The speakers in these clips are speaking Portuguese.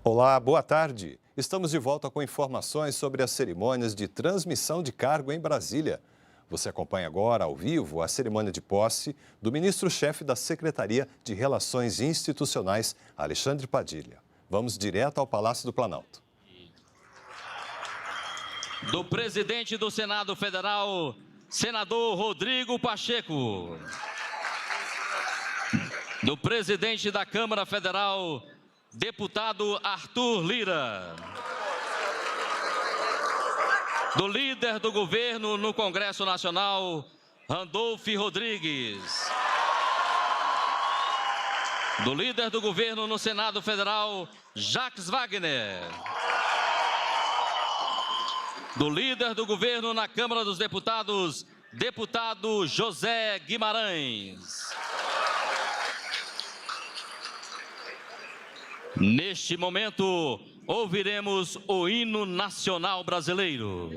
Olá, boa tarde. Estamos de volta com informações sobre as cerimônias de transmissão de cargo em Brasília. Você acompanha agora, ao vivo, a cerimônia de posse do ministro-chefe da Secretaria de Relações Institucionais, Alexandre Padilha. Vamos direto ao Palácio do Planalto. Do presidente do Senado Federal, senador Rodrigo Pacheco. Do presidente da Câmara Federal, deputado Arthur Lira. Do líder do governo no Congresso Nacional, Randolfo Rodrigues. Do líder do governo no Senado Federal, Jacques Wagner. Do líder do governo na Câmara dos Deputados, deputado José Guimarães. Neste momento, ouviremos o hino nacional brasileiro.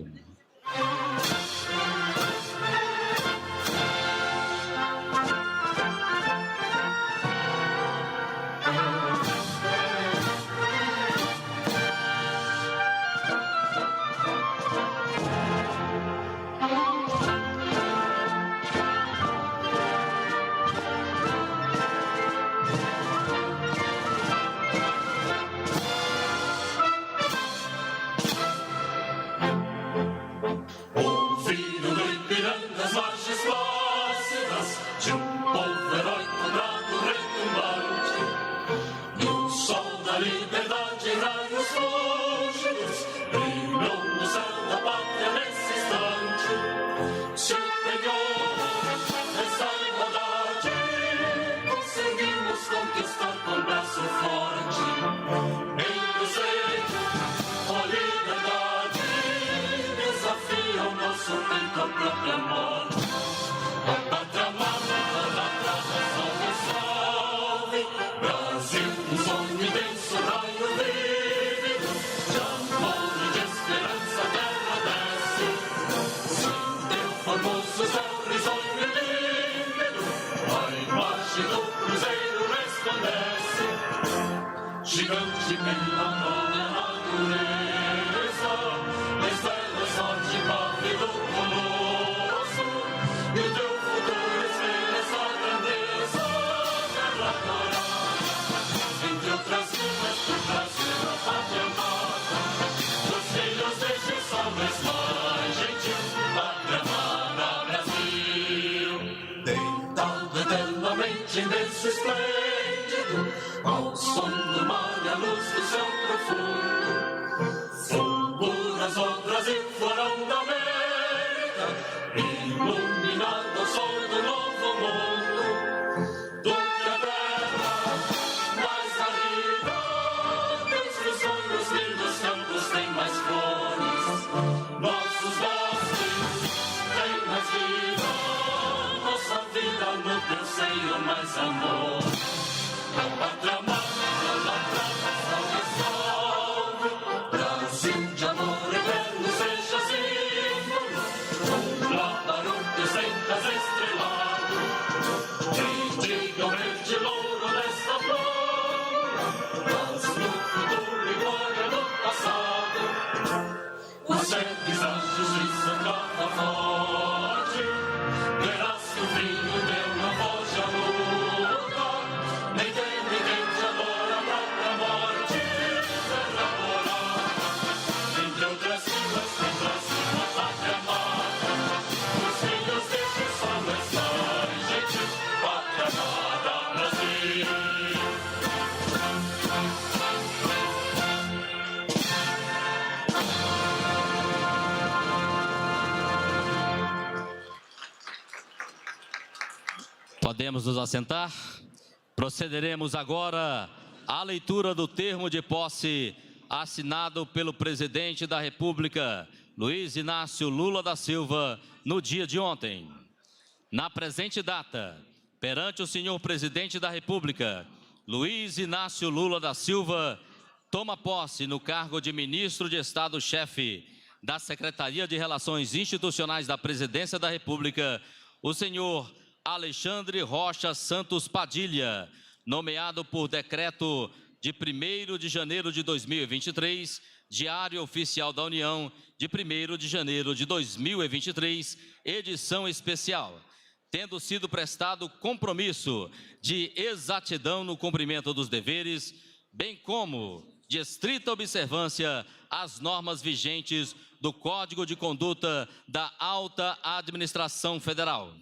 Gigante pela natureza, estrela sorte do colosso, e o teu futuro espelha essa grandeza, terra dourada, entre outras línguas do Brasil, a pátria amada, dos filhos deste sol mais gentil, pátria amada Brasil, deitado eternamente nesse esplêndido, ao som do mar e a luz do céu profundo, fulguras obras e florão da América, iluminado ao sol do novo mundo, do que a terra mais arriba, entre os sonhos lindos campos tem mais flores, nossos bosques têm mais vida, nossa vida no teu seio mais amor. A pátria amada, a salve, salve, Brasil de amor eterno seja símbolo, lá para o teu centas estrelado, e diga o verde louro desta flora, mas no futuro e glória do passado, os chefes da justiça trata forte, verás que o vinho teu não foge à luta, nem tem ninguém te adora a própria morte, terra morada, entre outras línguas tem Brasil a pátria amada, os filhos deste sol esta gente, pátria amada Brasil. Podemos nos assentar? Procederemos agora à leitura do termo de posse assinado pelo presidente da República, Luiz Inácio Lula da Silva, no dia de ontem. Na presente data, perante o senhor presidente da República, Luiz Inácio Lula da Silva, toma posse no cargo de ministro de Estado-chefe da Secretaria de Relações Institucionais da Presidência da República, o senhor Alexandre Rocha Santos Padilha, nomeado por decreto de 1º de janeiro de 2023, Diário Oficial da União, de 1º de janeiro de 2023, edição especial, tendo sido prestado compromisso de exatidão no cumprimento dos deveres, bem como de estrita observância às normas vigentes do Código de Conduta da Alta Administração Federal.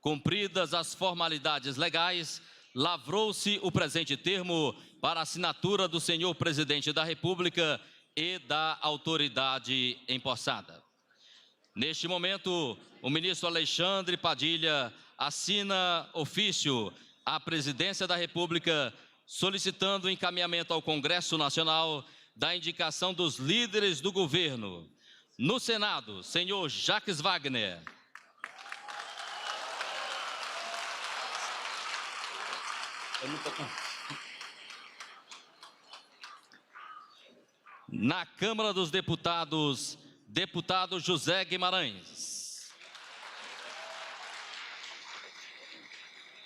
Cumpridas as formalidades legais, lavrou-se o presente termo para assinatura do senhor Presidente da República e da autoridade empossada. Neste momento, o ministro Alexandre Padilha assina ofício à Presidência da República solicitando o encaminhamento ao Congresso Nacional da indicação dos líderes do governo. No Senado, senhor Jacques Wagner. Na Câmara dos Deputados, deputado José Guimarães.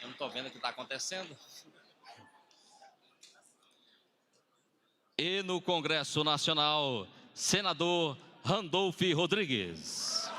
Eu não estou vendo o que está acontecendo. E no Congresso Nacional, senador Randolph Rodrigues.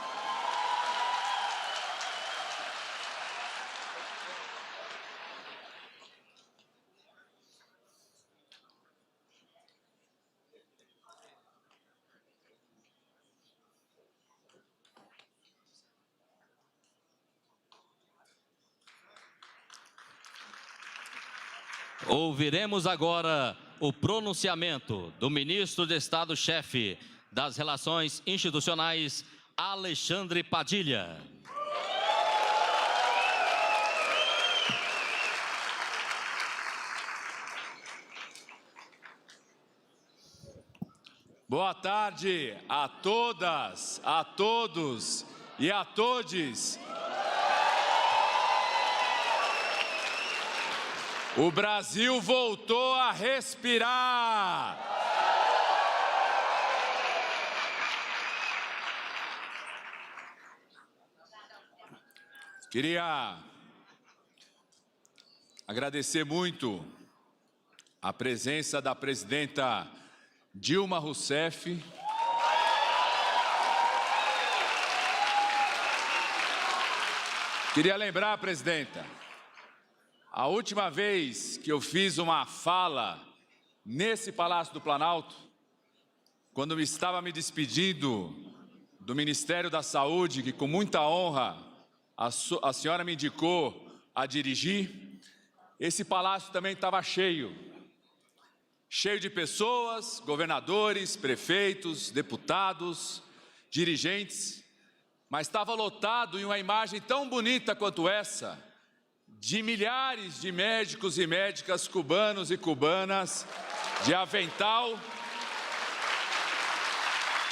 Ouviremos agora o pronunciamento do ministro de Estado-chefe das Relações Institucionais, Alexandre Padilha. Boa tarde a todas, a todos e a todes. O Brasil voltou a respirar. Queria agradecer muito a presença da presidenta Dilma Rousseff. Queria lembrar, presidenta, a última vez que eu fiz uma fala nesse Palácio do Planalto, quando eu estava me despedindo do Ministério da Saúde, que com muita honra a senhora me indicou a dirigir, esse palácio também estava cheio de pessoas, governadores, prefeitos, deputados, dirigentes, mas estava lotado em uma imagem tão bonita quanto essa, de milhares de médicos e médicas cubanos e cubanas, de avental.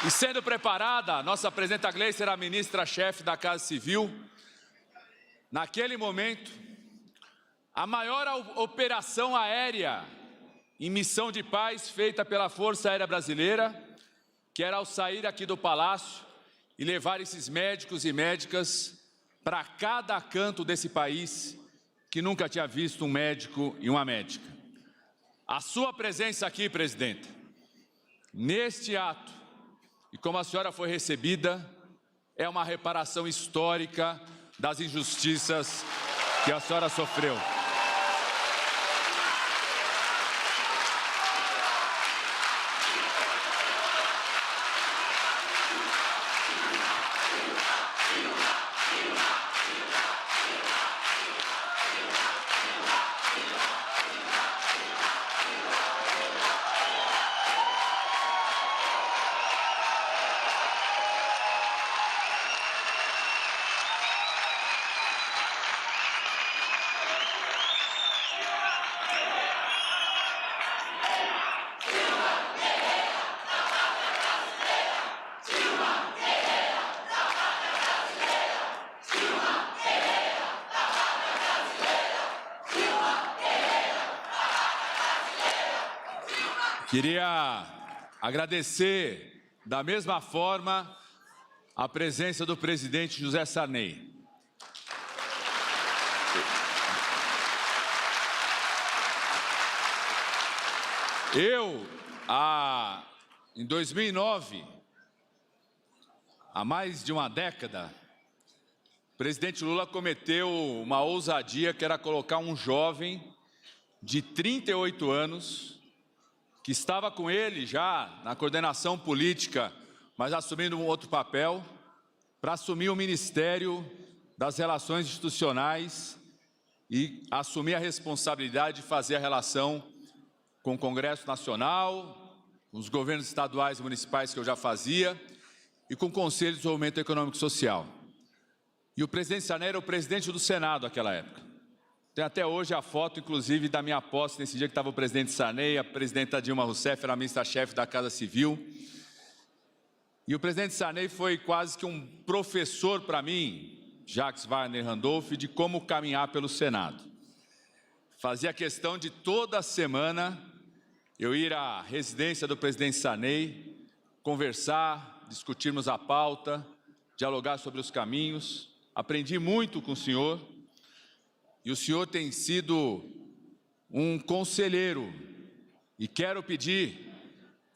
E sendo preparada, nossa presidenta Gleice era a ministra-chefe da Casa Civil. Naquele momento, a maior operação aérea em missão de paz feita pela Força Aérea Brasileira, que era ao sair aqui do Palácio e levar esses médicos e médicas para cada canto desse país, que nunca tinha visto um médico e uma médica. A sua presença aqui, presidenta, neste ato, e como a senhora foi recebida, é uma reparação histórica das injustiças que a senhora sofreu. Queria agradecer, da mesma forma, a presença do presidente José Sarney. Em 2009, há mais de uma década, o presidente Lula cometeu uma ousadia que era colocar um jovem de 38 anos, que estava com ele já na coordenação política, mas assumindo um outro papel, para assumir o Ministério das Relações Institucionais e assumir a responsabilidade de fazer a relação com o Congresso Nacional, com os governos estaduais e municipais que eu já fazia, e com o Conselho de Desenvolvimento Econômico e Social. E o presidente Sarney era o presidente do Senado naquela época. Tem até hoje a foto, inclusive, da minha posse, nesse dia que estava o presidente Sarney, a presidenta Dilma Rousseff era a ministra-chefe da Casa Civil. E o presidente Sarney foi quase que um professor para mim, Jacques Wagner Randolph, de como caminhar pelo Senado. Fazia questão de toda semana eu ir à residência do presidente Sarney, conversar, discutirmos a pauta, dialogar sobre os caminhos. Aprendi muito com o senhor, e o senhor tem sido um conselheiro, e quero pedir,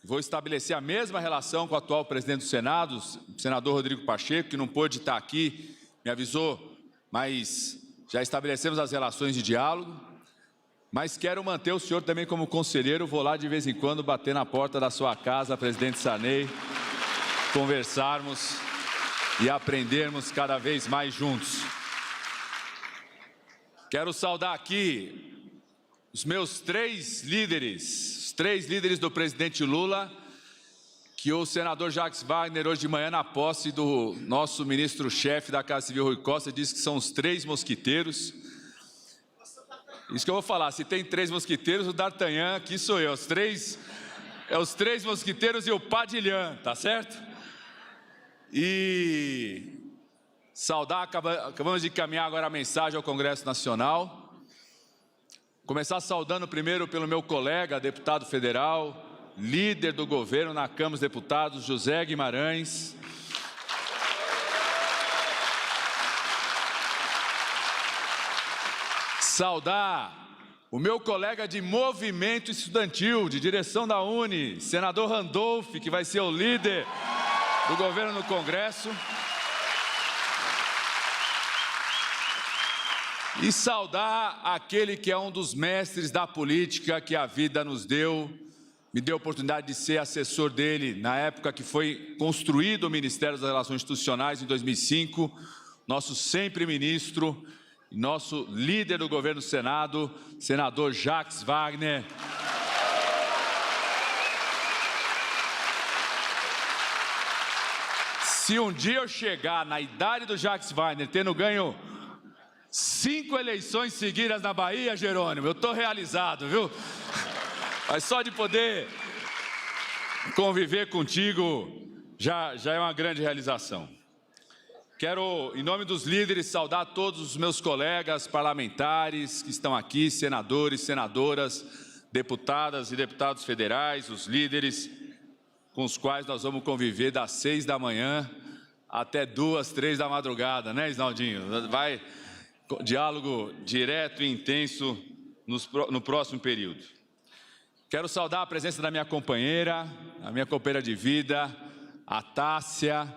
vou estabelecer a mesma relação com o atual presidente do Senado, o senador Rodrigo Pacheco, que não pôde estar aqui, me avisou, mas já estabelecemos as relações de diálogo, mas quero manter o senhor também como conselheiro, vou lá de vez em quando bater na porta da sua casa, presidente Sarney, conversarmos e aprendermos cada vez mais juntos. Quero saudar aqui os meus três líderes do presidente Lula, que o senador Jacques Wagner, hoje de manhã, na posse do nosso ministro-chefe da Casa Civil, Rui Costa, disse que são os 3 mosquiteiros. Isso que eu vou falar, se tem 3 mosquiteiros, o D'Artagnan aqui sou eu. Os três mosquiteiros e o Padilhan, tá certo? E saudar, acabamos de encaminhar agora a mensagem ao Congresso Nacional. Começar saudando primeiro pelo meu colega, deputado federal, líder do governo na Câmara dos Deputados, José Guimarães. Saudar o meu colega de movimento estudantil, de direção da UNE, senador Randolph, que vai ser o líder do governo no Congresso. E saudar aquele que é um dos mestres da política que a vida nos deu, me deu a oportunidade de ser assessor dele na época que foi construído o Ministério das Relações Institucionais, em 2005, nosso sempre ministro, nosso líder do governo do Senado, senador Jacques Wagner. Se um dia eu chegar na idade do Jacques Wagner, tendo ganho 5 eleições seguidas na Bahia, Jerônimo, eu estou realizado, viu? Mas só de poder conviver contigo já é uma grande realização. Quero, em nome dos líderes, saudar todos os meus colegas parlamentares que estão aqui, senadores, senadoras, deputadas e deputados federais, os líderes com os quais nós vamos conviver das 6 da manhã até 2, 3 da madrugada, né, Isnaldinho? Vai diálogo direto e intenso no próximo período. Quero saudar a presença da minha companheira, a minha companheira de vida, a Tássia.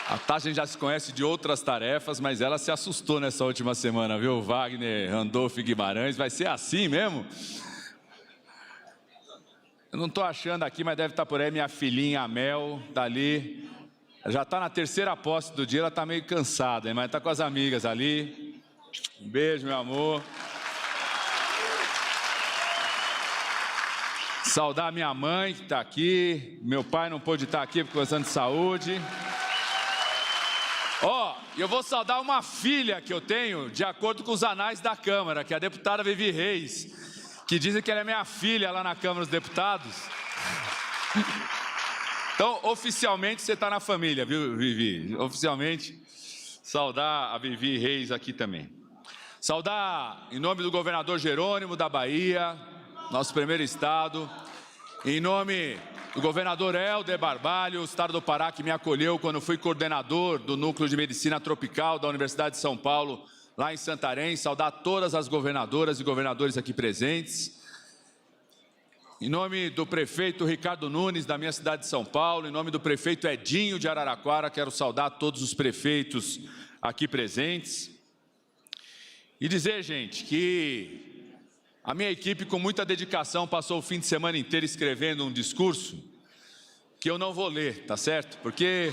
A Tássia a gente já se conhece de outras tarefas, mas ela se assustou nessa última semana, viu? Wagner, Randolph Guimarães, vai ser assim mesmo? Eu não estou achando aqui, mas deve estar por aí minha filhinha, a Mel, está ali. Já está na 3ª posse do dia, ela está meio cansada, hein? Mas está com as amigas ali. Um beijo, meu amor. Saudar minha mãe, que está aqui. Meu pai não pôde estar aqui por questão de saúde. Eu vou saudar uma filha que eu tenho, de acordo com os anais da Câmara, que é a deputada Vivi Reis, que dizem que ela é minha filha lá na Câmara dos Deputados. Então, oficialmente, você está na família, viu, Vivi? Oficialmente, saudar a Vivi Reis aqui também. Saudar, em nome do governador Jerônimo da Bahia, nosso primeiro estado, em nome do governador Helder Barbalho, o estado do Pará, que me acolheu quando fui coordenador do Núcleo de Medicina Tropical da Universidade de São Paulo, lá em Santarém. Saudar todas as governadoras e governadores aqui presentes. Em nome do prefeito Ricardo Nunes, da minha cidade de São Paulo, em nome do prefeito Edinho de Araraquara, quero saudar todos os prefeitos aqui presentes. E dizer, gente, que a minha equipe, com muita dedicação, passou o fim de semana inteiro escrevendo um discurso que eu não vou ler, tá certo? Porque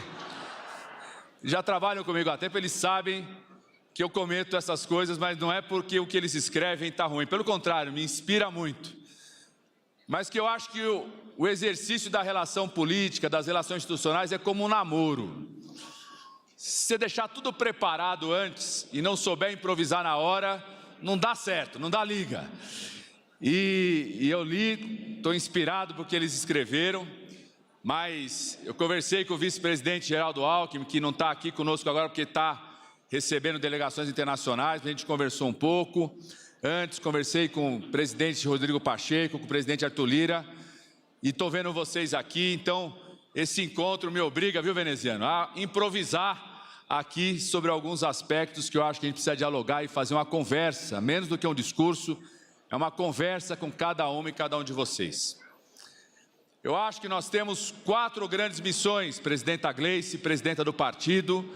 já trabalham comigo há tempo, eles sabem que eu cometo essas coisas, mas não é porque o que eles escrevem está ruim. Pelo contrário, me inspira muito. Mas que eu acho que o exercício da relação política, das relações institucionais, é como um namoro. Se você deixar tudo preparado antes e não souber improvisar na hora, não dá certo, não dá liga. E eu li, estou inspirado porque eles escreveram, mas eu conversei com o vice-presidente Geraldo Alckmin, que não está aqui conosco agora porque está recebendo delegações internacionais, a gente conversou um pouco. Antes conversei com o presidente Rodrigo Pacheco, com o presidente Arthur Lira, e estou vendo vocês aqui, então esse encontro me obriga, viu, veneziano, a improvisar aqui sobre alguns aspectos que eu acho que a gente precisa dialogar e fazer uma conversa, menos do que um discurso, é uma conversa com cada uma e cada um de vocês. Eu acho que nós temos 4 grandes missões, presidenta Gleice, presidenta do partido,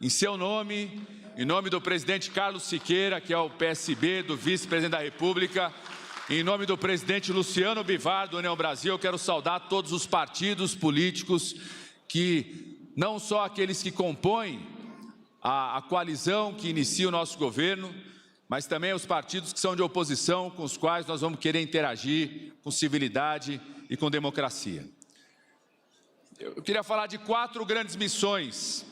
em seu nome, em nome do presidente Carlos Siqueira, que é o PSB, do vice-presidente da República, em nome do presidente Luciano Bivar, do União Brasil, eu quero saudar todos os partidos políticos que, não só aqueles que compõem a coalizão que inicia o nosso governo, mas também os partidos que são de oposição, com os quais nós vamos querer interagir com civilidade e com democracia. Eu queria falar de 4 grandes missões.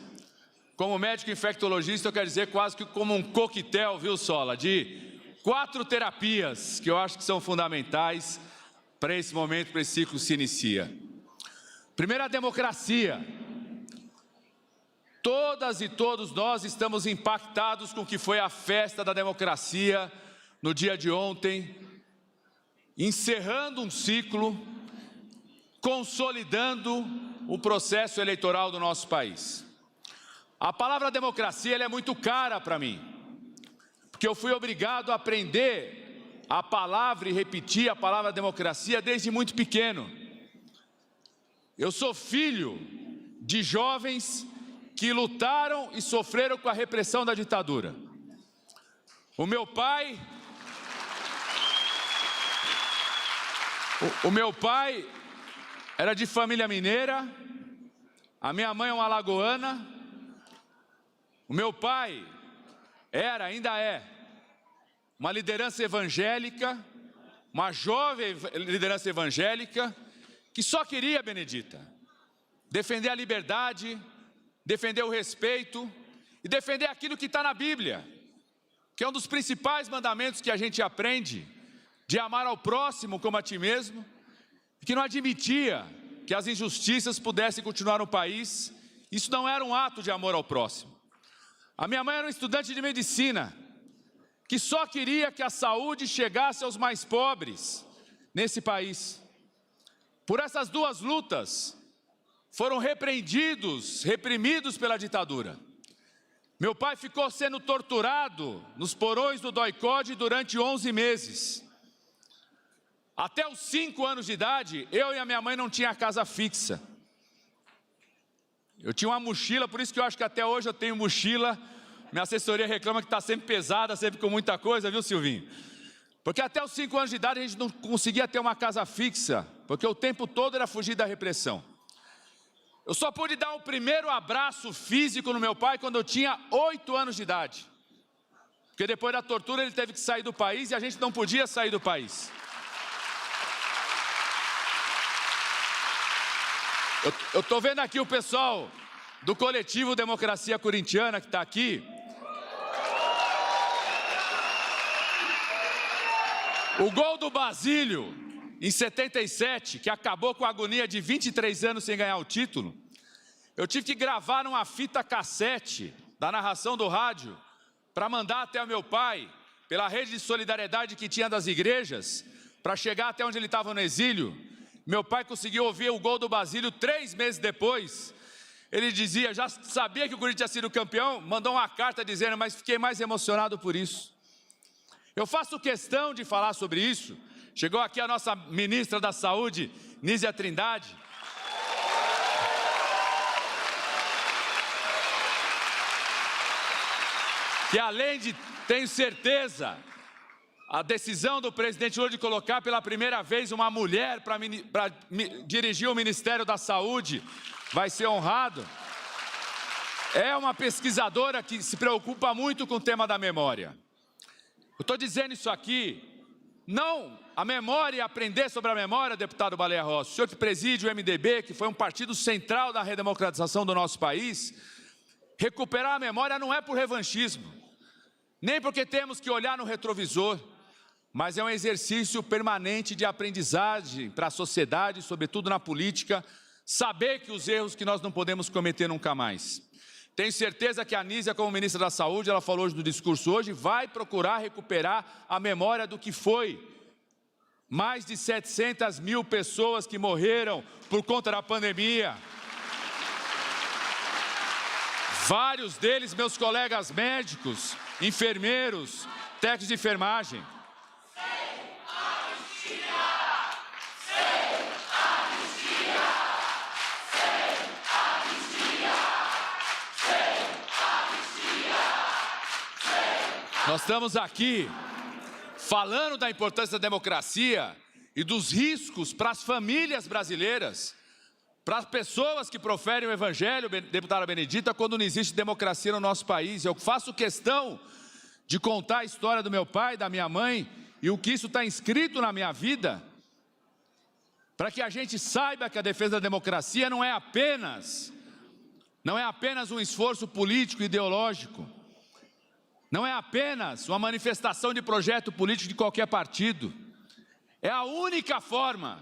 Como médico infectologista, eu quero dizer quase que como um coquetel, viu, Sola, de 4 terapias que eu acho que são fundamentais para esse momento, para esse ciclo que se inicia. Primeiro, a democracia. Todas e todos nós estamos impactados com o que foi a festa da democracia no dia de ontem, encerrando um ciclo, consolidando o processo eleitoral do nosso país. A palavra democracia ela é muito cara para mim, porque eu fui obrigado a aprender a palavra e repetir a palavra democracia desde muito pequeno. Eu sou filho de jovens que lutaram e sofreram com a repressão da ditadura. O meu pai era de família mineira, a minha mãe é uma alagoana. O meu pai ainda é, uma liderança evangélica, uma jovem liderança evangélica, que só queria, Benedita, defender a liberdade, defender o respeito e defender aquilo que está na Bíblia, que é um dos principais mandamentos que a gente aprende, de amar ao próximo como a ti mesmo, e que não admitia que as injustiças pudessem continuar no país. Isso não era um ato de amor ao próximo. A minha mãe era uma estudante de medicina, que só queria que a saúde chegasse aos mais pobres nesse país. Por essas 2 lutas, foram reprimidos pela ditadura. Meu pai ficou sendo torturado nos porões do DOI-CODE durante 11 meses. Até os 5 anos de idade, eu e a minha mãe não tinha casa fixa. Eu tinha uma mochila, por isso que eu acho que até hoje eu tenho mochila. Minha assessoria reclama que está sempre pesada, sempre com muita coisa, viu, Silvinho? Porque até os 5 anos de idade a gente não conseguia ter uma casa fixa, porque o tempo todo era fugir da repressão. Eu só pude dar o primeiro abraço físico no meu pai quando eu tinha 8 anos de idade. Porque depois da tortura ele teve que sair do país e a gente não podia sair do país. Eu estou vendo aqui o pessoal do coletivo Democracia Corintiana que está aqui. O gol do Basílio, em 77, que acabou com a agonia de 23 anos sem ganhar o título, eu tive que gravar numa fita cassete da narração do rádio para mandar até o meu pai, pela rede de solidariedade que tinha das igrejas, para chegar até onde ele estava no exílio. Meu pai conseguiu ouvir o gol do Basílio 3 meses depois. Ele dizia, já sabia que o Corinthians tinha sido campeão, mandou uma carta dizendo, mas fiquei mais emocionado por isso. Eu faço questão de falar sobre isso. Chegou aqui a nossa ministra da Saúde, Nízia Trindade. Que além de, tenho certeza, a decisão do presidente Lula de colocar pela primeira vez uma mulher para dirigir o Ministério da Saúde, vai ser honrado. É uma pesquisadora que se preocupa muito com o tema da memória. Eu estou dizendo isso aqui, não a memória e aprender sobre a memória, deputado Baleia Rossi. O senhor que preside o MDB, que foi um partido central da redemocratização do nosso país, recuperar a memória não é por revanchismo, nem porque temos que olhar no retrovisor, mas é um exercício permanente de aprendizagem para a sociedade, sobretudo na política, saber que os erros que nós não podemos cometer nunca mais. Tenho certeza que a Nízia, como ministra da Saúde, ela falou hoje no discurso hoje, vai procurar recuperar a memória do que foi. Mais de 700 mil pessoas que morreram por conta da pandemia. Vários deles, meus colegas médicos, enfermeiros, técnicos de enfermagem. Nós estamos aqui falando da importância da democracia e dos riscos para as famílias brasileiras, para as pessoas que proferem o evangelho, deputada Benedita, quando não existe democracia no nosso país. Eu faço questão de contar a história do meu pai, da minha mãe, e o que isso está inscrito na minha vida, para que a gente saiba que a defesa da democracia não é apenas um esforço político e ideológico, não é apenas uma manifestação de projeto político de qualquer partido. É a única forma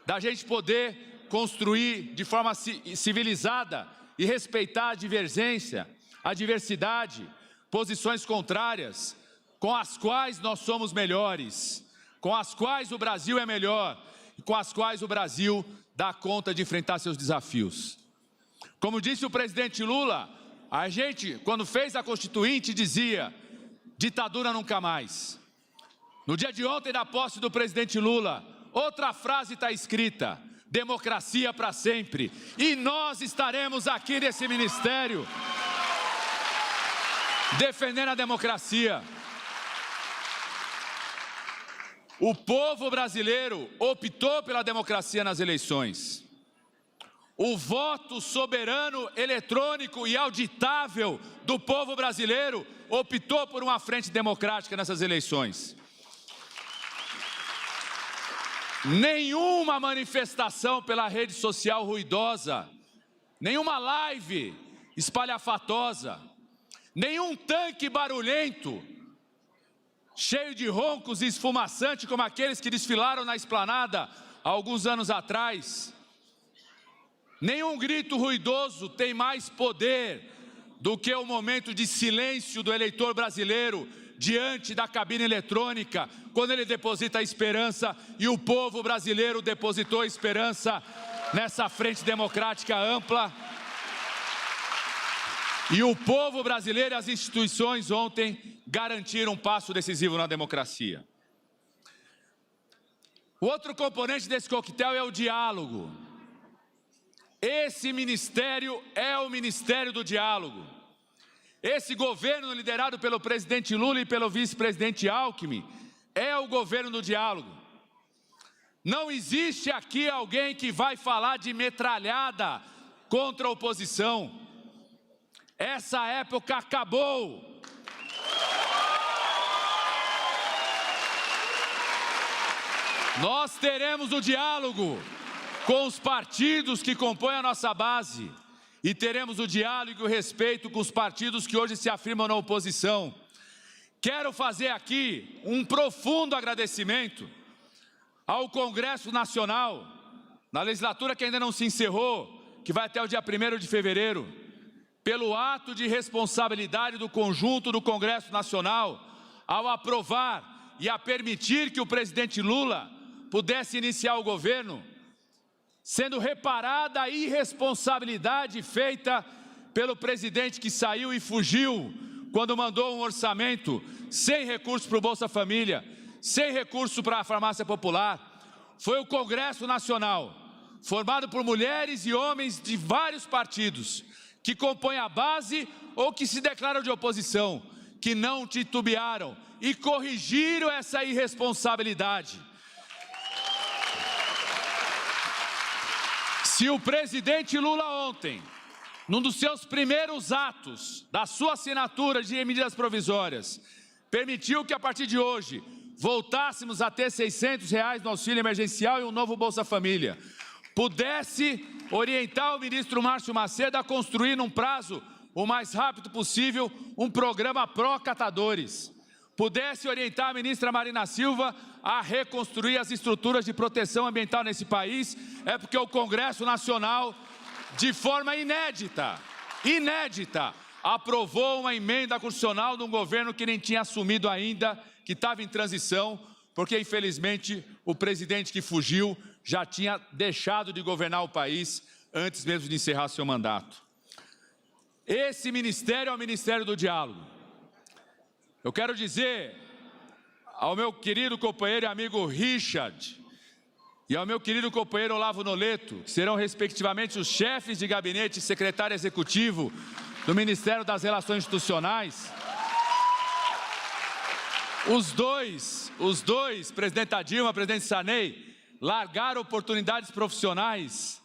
da gente poder construir de forma civilizada e respeitar a divergência, a diversidade, posições contrárias, com as quais nós somos melhores, com as quais o Brasil é melhor e com as quais o Brasil dá conta de enfrentar seus desafios. Como disse o presidente Lula, a gente, quando fez a Constituinte, dizia, ditadura nunca mais. No dia de ontem, da posse do presidente Lula, outra frase está escrita, democracia para sempre. E nós estaremos aqui nesse ministério, defendendo a democracia. O povo brasileiro optou pela democracia nas eleições. O voto soberano, eletrônico e auditável do povo brasileiro optou por uma frente democrática nessas eleições. Nenhuma manifestação pela rede social ruidosa, nenhuma live espalhafatosa, nenhum tanque barulhento, cheio de roncos e esfumaçante como aqueles que desfilaram na esplanada há alguns anos atrás. Nenhum grito ruidoso tem mais poder do que o momento de silêncio do eleitor brasileiro diante da cabine eletrônica, quando ele deposita a esperança, e o povo brasileiro depositou esperança nessa frente democrática ampla. E o povo brasileiro e as instituições ontem garantiram um passo decisivo na democracia. O outro componente desse coquetel é o diálogo. Esse ministério é o ministério do diálogo. Esse governo liderado pelo presidente Lula e pelo vice-presidente Alckmin é o governo do diálogo. Não existe aqui alguém que vai falar de metralhada contra a oposição. Essa época acabou. Nós teremos o diálogo com os partidos que compõem a nossa base e teremos o diálogo e o respeito com os partidos que hoje se afirmam na oposição. Quero fazer aqui um profundo agradecimento ao Congresso Nacional, na legislatura que ainda não se encerrou, que vai até o dia 1º de fevereiro, pelo ato de responsabilidade do conjunto do Congresso Nacional, ao aprovar e a permitir que o presidente Lula pudesse iniciar o governo sendo reparada a irresponsabilidade feita pelo presidente que saiu e fugiu quando mandou um orçamento sem recursos para o Bolsa Família, sem recurso para a farmácia popular. Foi o Congresso Nacional, formado por mulheres e homens de vários partidos, que compõem a base ou que se declaram de oposição, que não titubearam e corrigiram essa irresponsabilidade. Se o presidente Lula ontem, num dos seus primeiros atos da sua assinatura de medidas provisórias, permitiu que a partir de hoje voltássemos a ter R$600 no auxílio emergencial e um novo Bolsa Família, pudesse orientar o ministro Márcio Macedo a construir num prazo o mais rápido possível um programa pró-catadores, pudesse orientar a ministra Marina Silva a reconstruir as estruturas de proteção ambiental nesse país, é porque o Congresso Nacional, de forma inédita, aprovou uma emenda constitucional de um governo que nem tinha assumido ainda, que estava em transição, porque infelizmente o presidente que fugiu já tinha deixado de governar o país antes mesmo de encerrar seu mandato. Esse ministério é o Ministério do Diálogo. Eu quero dizer ao meu querido companheiro e amigo Richard e ao meu querido companheiro Olavo Noleto, que serão respectivamente os chefes de gabinete e secretário executivo do Ministério das Relações Institucionais, os dois, presidenta Dilma, presidente Sarney, largaram oportunidades profissionais.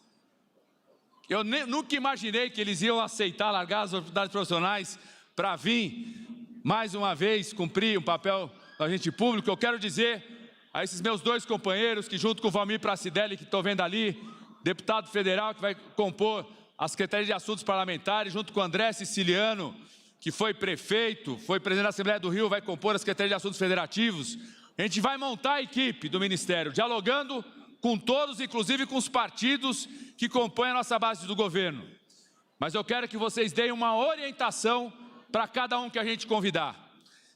Eu nunca imaginei que eles iam aceitar largar as oportunidades profissionais para vir, mais uma vez, cumprir um papel no agente público. Eu quero dizer a esses meus dois companheiros, que junto com o Valmir Pracidelli, que estou vendo ali, deputado federal, que vai compor a Secretaria de Assuntos Parlamentares, junto com o André Siciliano, que foi prefeito, foi presidente da Assembleia do Rio, vai compor a Secretaria de Assuntos Federativos. A gente vai montar a equipe do Ministério, dialogando com todos, inclusive com os partidos que compõem a nossa base do governo. Mas eu quero que vocês deem uma orientação para cada um que a gente convidar.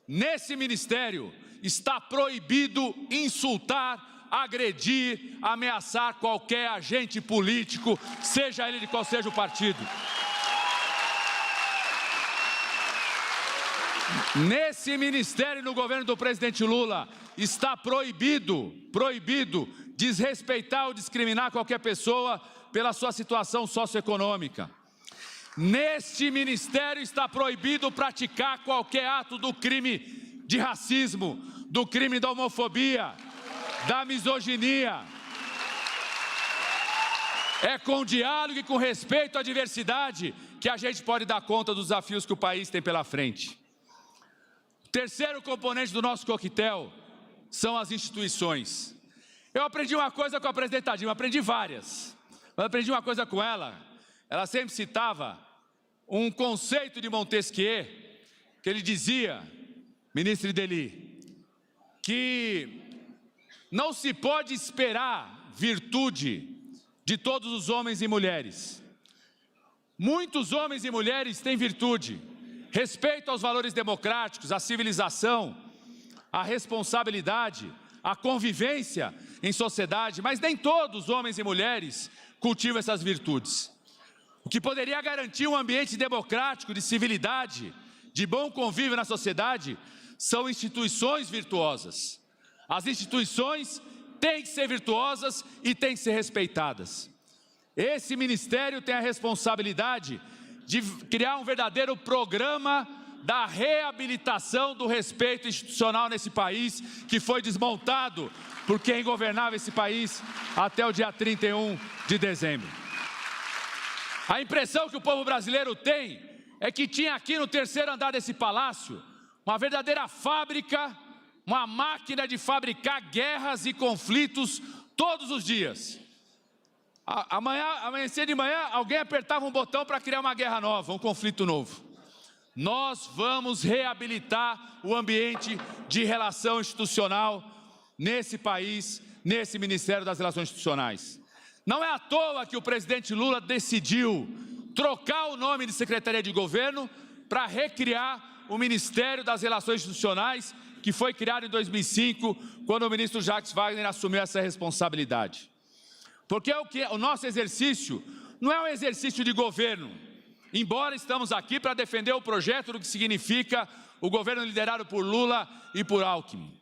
Nesse ministério está proibido insultar, agredir, ameaçar qualquer agente político, seja ele de qual seja o partido. Nesse ministério, no governo do presidente Lula, está proibido desrespeitar ou discriminar qualquer pessoa pela sua situação socioeconômica. Neste ministério está proibido praticar qualquer ato do crime de racismo, do crime da homofobia, da misoginia. É com diálogo e com respeito à diversidade que a gente pode dar conta dos desafios que o país tem pela frente. O terceiro componente do nosso coquetel são as instituições. Eu aprendi uma coisa com a presidenta Dilma, aprendi várias, mas aprendi uma coisa com ela. Ela sempre citava um conceito de Montesquieu, que ele dizia, ministro Ideli, que não se pode esperar virtude de todos os homens e mulheres. Muitos homens e mulheres têm virtude, respeito aos valores democráticos, à civilização, à responsabilidade, à convivência em sociedade, mas nem todos os homens e mulheres cultivam essas virtudes. O que poderia garantir um ambiente democrático, de civilidade, de bom convívio na sociedade, são instituições virtuosas. As instituições têm que ser virtuosas e têm que ser respeitadas. Esse ministério tem a responsabilidade de criar um verdadeiro programa da reabilitação do respeito institucional nesse país, que foi desmontado por quem governava esse país até o dia 31 de dezembro. A impressão que o povo brasileiro tem é que tinha aqui no terceiro andar desse palácio uma verdadeira fábrica, uma máquina de fabricar guerras e conflitos todos os dias. Amanhecer de manhã, alguém apertava um botão para criar uma guerra nova, um conflito novo. Nós vamos reabilitar o ambiente de relação institucional nesse país, nesse Ministério das Relações Institucionais. Não é à toa que o presidente Lula decidiu trocar o nome de Secretaria de Governo para recriar o Ministério das Relações Institucionais, que foi criado em 2005, quando o ministro Jacques Wagner assumiu essa responsabilidade. Porque o nosso exercício não é um exercício de governo, embora estamos aqui para defender o projeto do que significa o governo liderado por Lula e por Alckmin.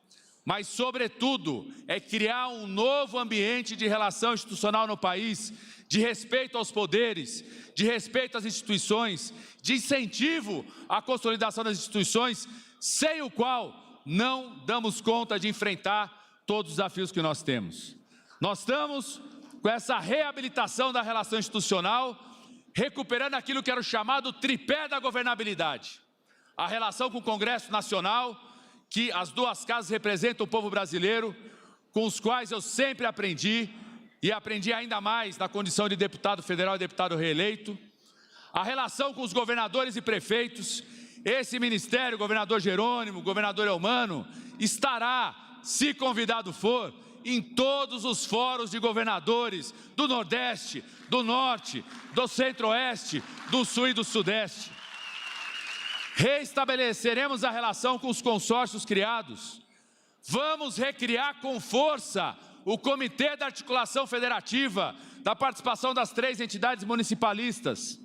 Mas, sobretudo, é criar um novo ambiente de relação institucional no país, de respeito aos poderes, de respeito às instituições, de incentivo à consolidação das instituições, sem o qual não damos conta de enfrentar todos os desafios que nós temos. Nós estamos com essa reabilitação da relação institucional, recuperando aquilo que era o chamado tripé da governabilidade. A relação com o Congresso Nacional, que as duas casas representam o povo brasileiro, com os quais eu sempre aprendi, e aprendi ainda mais na condição de deputado federal e deputado reeleito. A relação com os governadores e prefeitos, esse ministério, governador Jerônimo, governador Eumano, estará, se convidado for, em todos os fóruns de governadores do Nordeste, do Norte, do Centro-Oeste, do Sul e do Sudeste. Reestabeleceremos a relação com os consórcios criados. Vamos recriar com força o Comitê da Articulação Federativa, da participação das 3 entidades municipalistas.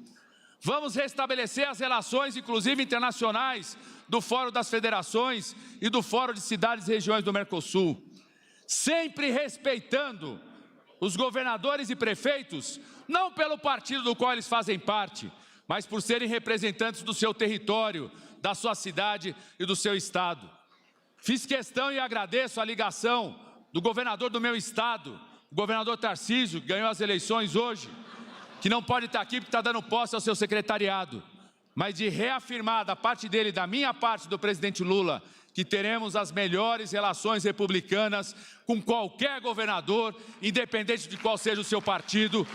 Vamos restabelecer as relações, inclusive internacionais, do Fórum das Federações e do Fórum de Cidades e Regiões do Mercosul. Sempre respeitando os governadores e prefeitos, não pelo partido do qual eles fazem parte, mas por serem representantes do seu território, da sua cidade e do seu estado. Fiz questão e agradeço a ligação do governador do meu estado, o governador Tarcísio, que ganhou as eleições hoje, que não pode estar aqui porque está dando posse ao seu secretariado, mas de reafirmar da parte dele e da minha parte, do presidente Lula, que teremos as melhores relações republicanas com qualquer governador, independente de qual seja o seu partido,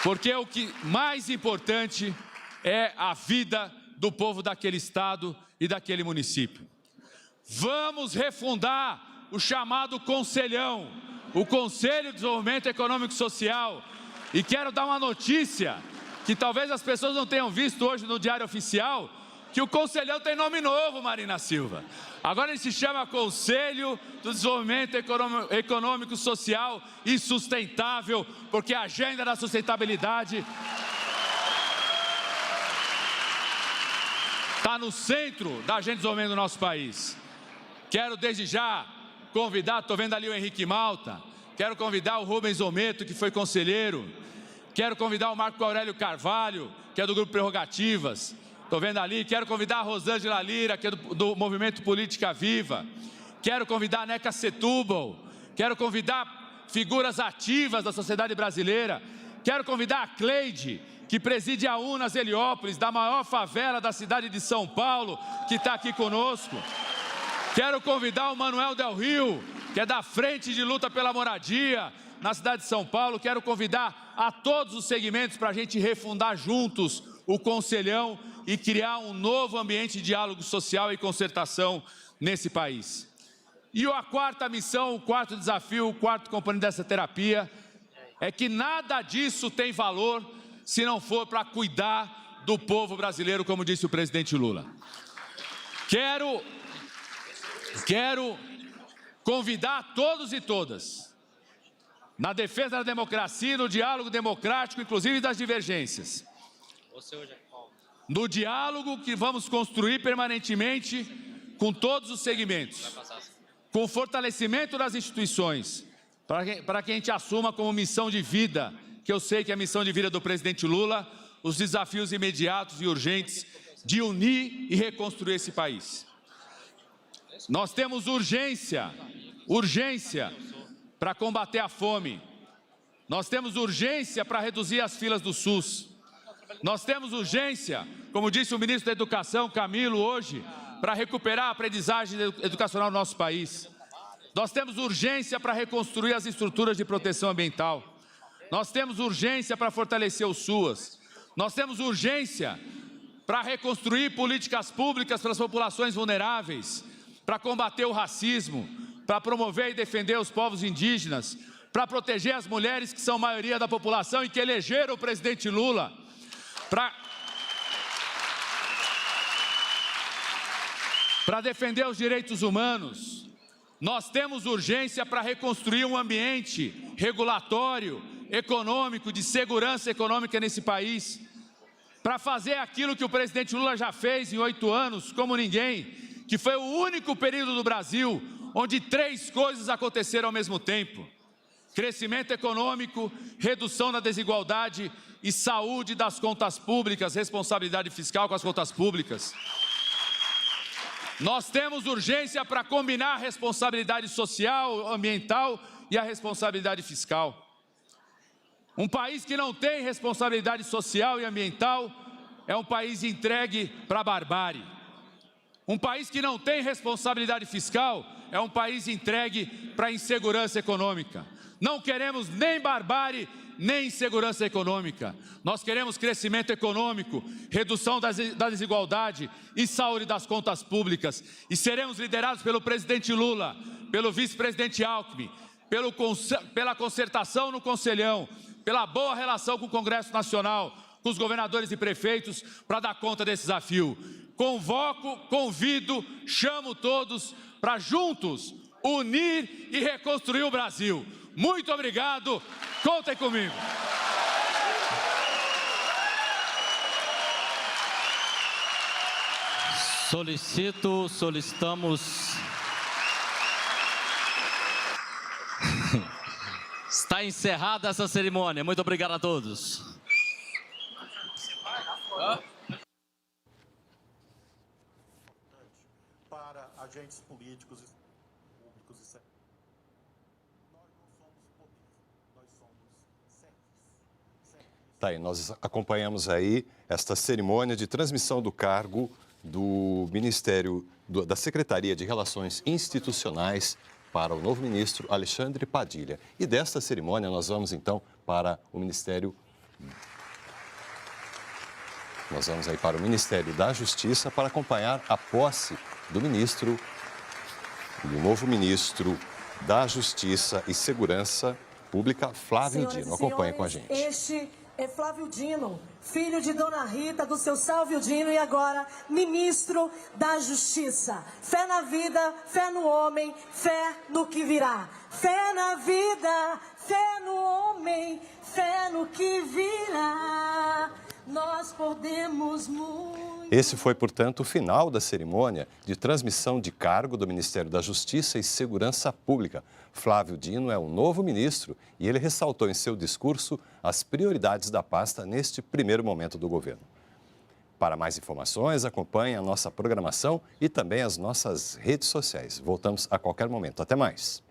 porque o que mais importante é a vida do povo daquele estado e daquele município. Vamos refundar o chamado Conselhão, o Conselho de Desenvolvimento Econômico e Social. E quero dar uma notícia que talvez as pessoas não tenham visto hoje no Diário Oficial, que o Conselhão tem nome novo, Marina Silva. Agora ele se chama Conselho do Desenvolvimento Econômico, Social e Sustentável, porque a agenda da sustentabilidade está no centro da agenda de desenvolvimento do nosso país. Quero desde já convidar, estou vendo ali o Henrique Malta, quero convidar o Rubens Ometo, que foi conselheiro, quero convidar o Marco Aurélio Carvalho, que é do Grupo Prerrogativas, estou vendo ali, quero convidar a Rosângela Lira, que é do Movimento Política Viva, quero convidar a Neca Setúbal, quero convidar figuras ativas da sociedade brasileira, quero convidar a Cleide, que preside a Unas Heliópolis, da maior favela da cidade de São Paulo, que está aqui conosco. Quero convidar o Manuel Del Rio, que é da Frente de Luta pela Moradia, na cidade de São Paulo. Quero convidar a todos os segmentos para a gente refundar juntos o Conselhão e criar um novo ambiente de diálogo social e concertação nesse país. E a quarta missão, o quarto desafio, o quarto componente dessa terapia, é que nada disso tem valor se não for para cuidar do povo brasileiro, como disse o presidente Lula. Quero convidar todos e todas, na defesa da democracia, no diálogo democrático, inclusive das divergências, no diálogo que vamos construir permanentemente com todos os segmentos, com o fortalecimento das instituições, para que a gente assuma como missão de vida, que eu sei que é a missão de vida do presidente Lula, os desafios imediatos e urgentes de unir e reconstruir esse país. Nós temos urgência para combater a fome. Nós temos urgência para reduzir as filas do SUS. Nós temos urgência, como disse o ministro da Educação, Camilo, hoje, para recuperar a aprendizagem educacional no nosso país. Nós temos urgência para reconstruir as estruturas de proteção ambiental. Nós temos urgência para fortalecer o SUAS. Nós temos urgência para reconstruir políticas públicas para as populações vulneráveis, para combater o racismo, para promover e defender os povos indígenas, para proteger as mulheres que são maioria da população e que elegeram o presidente Lula, para defender os direitos humanos, Nós temos urgência para reconstruir um ambiente regulatório, econômico, de segurança econômica nesse país, para fazer aquilo que o presidente Lula já fez em 8 anos, como ninguém, que foi o único período do Brasil onde 3 coisas aconteceram ao mesmo tempo: crescimento econômico, redução da desigualdade e saúde das contas públicas, responsabilidade fiscal com as contas públicas. Nós temos urgência para combinar a responsabilidade social, ambiental e a responsabilidade fiscal. Um país que não tem responsabilidade social e ambiental é um país entregue para a barbárie. Um país que não tem responsabilidade fiscal é um país entregue para a insegurança econômica. Não queremos nem barbárie, nem insegurança econômica. Nós queremos crescimento econômico, redução da desigualdade e saúde das contas públicas. E seremos liderados pelo presidente Lula, pelo vice-presidente Alckmin, pela concertação no Conselhão, pela boa relação com o Congresso Nacional, com os governadores e prefeitos, para dar conta desse desafio. Convoco, convido, chamo todos para juntos unir e reconstruir o Brasil. Muito obrigado, contem comigo. Solicitamos. Está encerrada essa cerimônia. Muito obrigado a todos. Para agentes políticos e públicos e nós não somos poder, nós somos servos. Tá aí, nós acompanhamos aí esta cerimônia de transmissão do cargo do Ministério, da Secretaria de Relações Institucionais para o novo ministro Alexandre Padilha. E desta cerimônia nós vamos então para o Ministério... Nós vamos aí para o Ministério da Justiça para acompanhar a posse do novo ministro da Justiça e Segurança Pública, Flávio Dino. Acompanhe com a gente. Este é Flávio Dino, filho de Dona Rita, do seu Sálvio Dino, e agora ministro da Justiça. Fé na vida, fé no homem, fé no que virá. Fé na vida, fé no homem, fé no que virá. Nós podemos muito. Esse foi, portanto, o final da cerimônia de transmissão de cargo do Ministério da Justiça e Segurança Pública. Flávio Dino é o novo ministro e ele ressaltou em seu discurso as prioridades da pasta neste primeiro momento do governo. Para mais informações, acompanhe a nossa programação e também as nossas redes sociais. Voltamos a qualquer momento. Até mais.